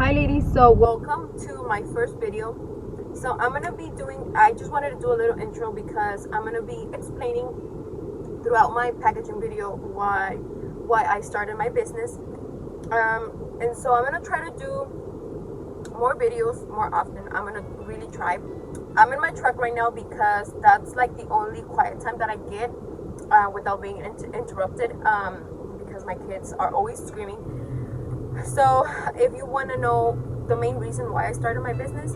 Hi ladies, so welcome to my first video. So I just wanted to do a little intro because I'm gonna be explaining throughout my packaging video why I started my business. And so I'm gonna try to do more videos more often. I'm gonna really try. I'm in my truck right now because that's like the only quiet time that I get without being interrupted because my kids are always screaming. So if you want to know the main reason why I started my business,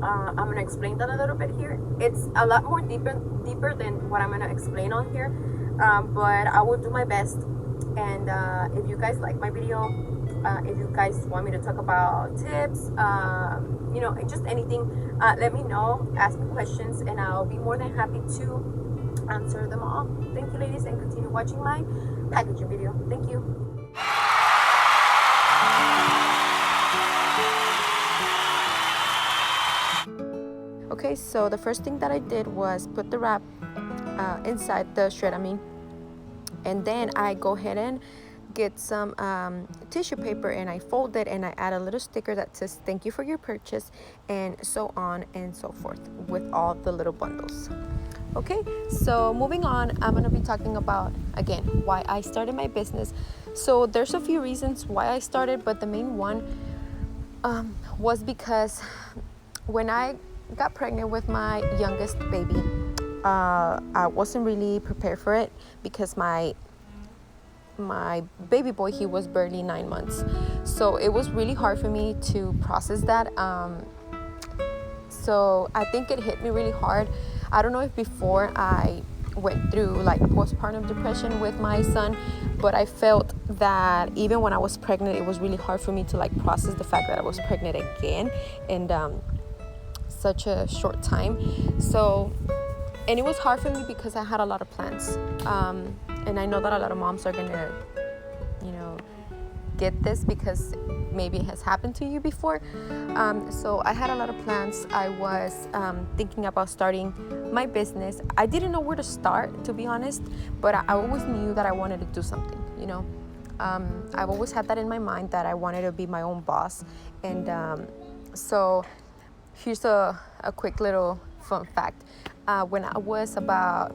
I'm gonna explain that a little bit here. It's a lot more deeper than what I'm gonna explain on here, but I will do my best. And if you guys like my video, if you guys want me to talk about tips, just anything, let me know. Ask me questions, and I'll be more than happy to answer them all. Thank you, ladies, and continue watching my packaging video. Thank you. Okay, so the first thing that I did was put the wrap inside the shred, and then I go ahead and get some tissue paper, and I fold it, and I add a little sticker that says thank you for your purchase, and so on and so forth with all the little bundles. Okay, so moving on, I'm going to be talking about, again, why I started my business. So there's a few reasons why I started, but the main one was because when I got pregnant with my youngest baby, I wasn't really prepared for it because my baby boy, he was barely 9 months. So it was really hard for me to process that. So I think it hit me really hard. I don't know if before I went through like postpartum depression with my son, but I felt that even when I was pregnant, it was really hard for me to like process the fact that I was pregnant again in such a short time. So, and it was hard for me because I had a lot of plans, and I know that a lot of moms are gonna get this because maybe it has happened to you before. So I had a lot of plans. I was thinking about starting my business. I didn't know where to start, to be honest, but I always knew that I wanted to do something, I've always had that in my mind, that I wanted to be my own boss. And so here's a quick little fun fact. When I was about,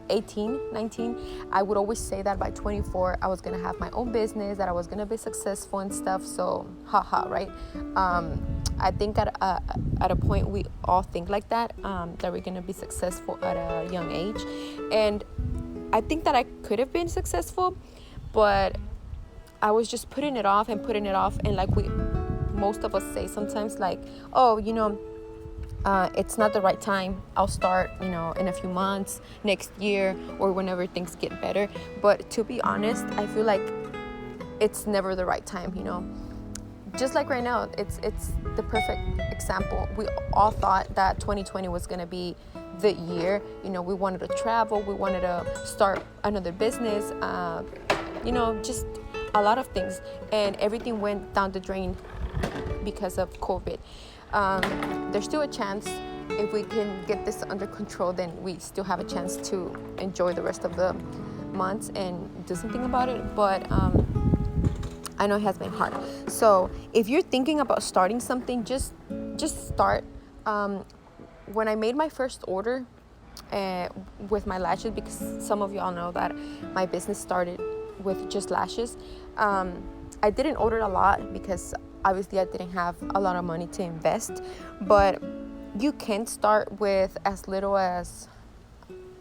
18, 19, I would always say that by 24, I was going to have my own business, that I was going to be successful and stuff. So, haha, right? I think at a point we all think like that, that we're going to be successful at a young age. And I think that I could have been successful, but I was just putting it off. And like most of us say sometimes, like, oh, it's not the right time. I'll start, in a few months, next year, or whenever things get better. But to be honest, I feel like it's never the right time, Just like right now, it's the perfect example. We all thought that 2020 was going to be the year. We wanted to travel. We wanted to start another business, just a lot of things. And everything went down the drain because of COVID. There's still a chance. If we can get this under control, then we still have a chance to enjoy the rest of the months and do something about it. But I know it has been hard. So if you're thinking about starting something, just start. When I made my first order with my lashes, because some of y'all know that my business started with just lashes, I didn't order a lot because obviously I didn't have a lot of money to invest. But you can start with as little as,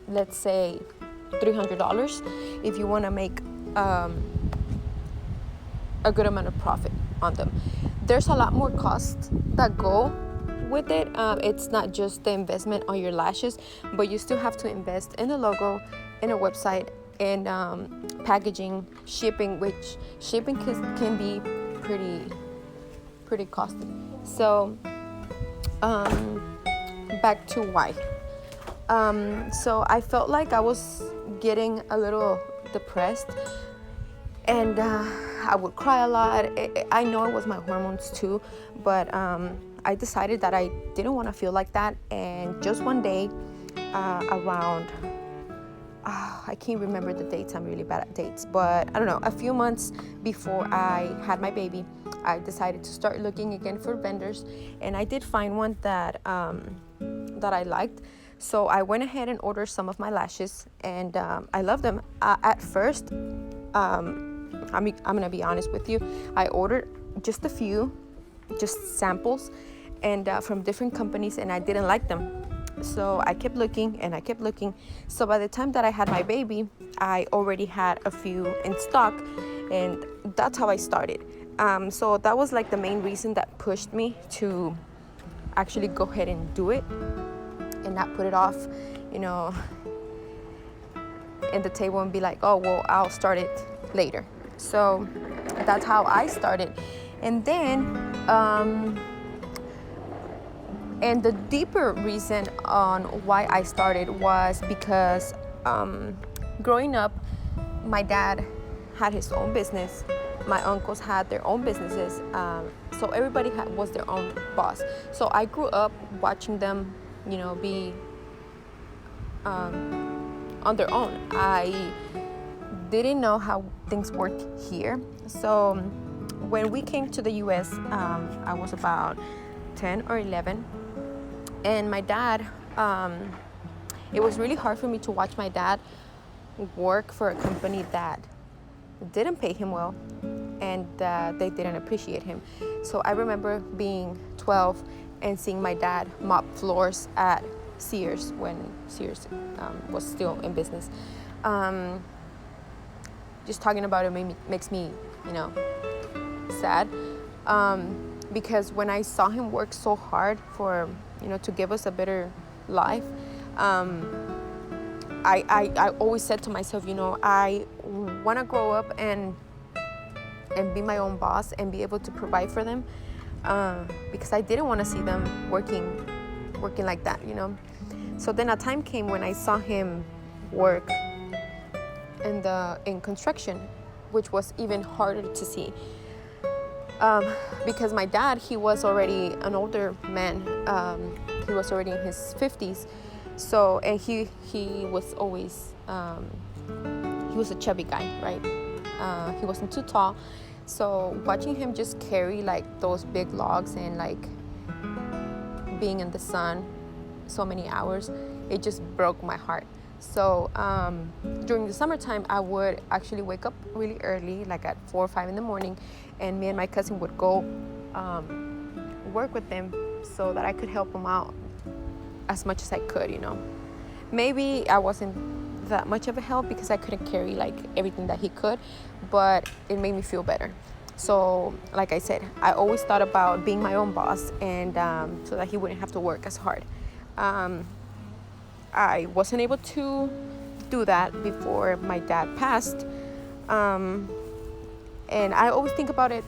let's say, $300 if you want to make a good amount of profit on them. There's a lot more costs that go with it. It's not just the investment on your lashes, but you still have to invest in a logo, in a website, and packaging, shipping, which shipping can be pretty costly. So back to why. So I felt like I was getting a little depressed, and I would cry a lot. I know it was my hormones too, but I decided that I didn't want to feel like that. And just one day, around I can't remember the dates. I'm really bad at dates, but I don't know. A few months before I had my baby, I decided to start looking again for vendors, and I did find one that I liked. So I went ahead and ordered some of my lashes, and I love them. At first, I'm gonna be honest with you. I ordered just a few, just samples, and from different companies, and I didn't like them. So I kept looking and I kept looking. So by the time that I had my baby, I already had a few in stock, and that's how I started. So that was like the main reason that pushed me to actually go ahead and do it and not put it off, in the table and be like, oh, well, I'll start it later. So that's how I started. And then, and the deeper reason on why I started was because growing up, my dad had his own business. My uncles had their own businesses. So everybody was their own boss. So I grew up watching them, be on their own. I didn't know how things work here. So when we came to the US, I was about 10 or 11. And my dad, it was really hard for me to watch my dad work for a company that didn't pay him well, and they didn't appreciate him. So I remember being 12 and seeing my dad mop floors at Sears when Sears was still in business. Just talking about it makes me, sad. Because when I saw him work so hard for, to give us a better life, I always said to myself, I want to grow up and be my own boss and be able to provide for them, because I didn't want to see them working like that, So then a time came when I saw him work in construction, which was even harder to see. Because my dad, he was already an older man. He was already in his 50s. So, and he was always, he was a chubby guy, right? He wasn't too tall. So watching him just carry like those big logs and like being in the sun so many hours, it just broke my heart. So during the summertime, I would actually wake up really early, like at 4 or 5 in the morning, and me and my cousin would go work with them so that I could help him out as much as I could, Maybe I wasn't that much of a help because I couldn't carry like everything that he could, but it made me feel better. So like I said, I always thought about being my own boss, and so that he wouldn't have to work as hard. I wasn't able to do that before my dad passed. And I always think about it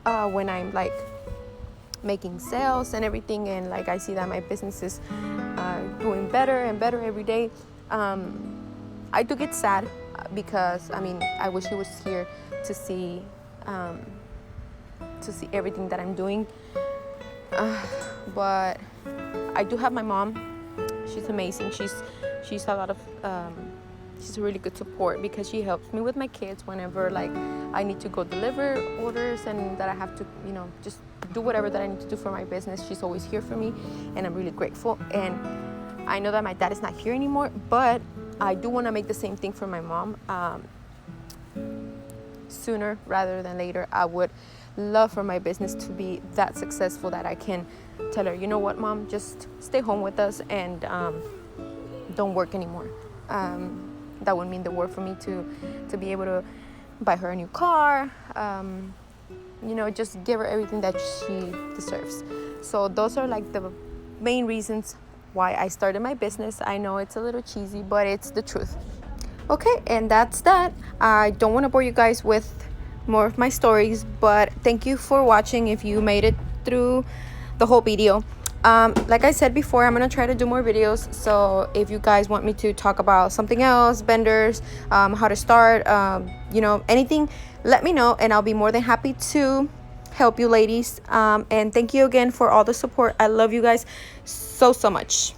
when I'm like making sales and everything, and like I see that my business is doing better and better every day. I do get sad because I wish he was here to see everything that I'm doing. But I do have my mom. She's amazing. She's a lot of she's a really good support because she helps me with my kids whenever like I need to go deliver orders and that I have to just do whatever that I need to do for my business. She's always here for me, and I'm really grateful. And I know that my dad is not here anymore, but I do want to make the same thing for my mom. Sooner rather than later, I would love for my business to be that successful that I can tell her, you know what, Mom, just stay home with us and don't work anymore. That would mean the world for me to be able to buy her a new car, just give her everything that she deserves. So those are like the main reasons why I started my business. I know it's a little cheesy, but it's the truth. Okay, and that's that. I don't want to bore you guys with more of my stories, but thank you for watching if you made it through the whole video. Like I said before, I'm gonna try to do more videos, so if you guys want me to talk about something else, vendors, how to start, anything, let me know, and I'll be more than happy to help you ladies. And thank you again for all the support. I love you guys so much.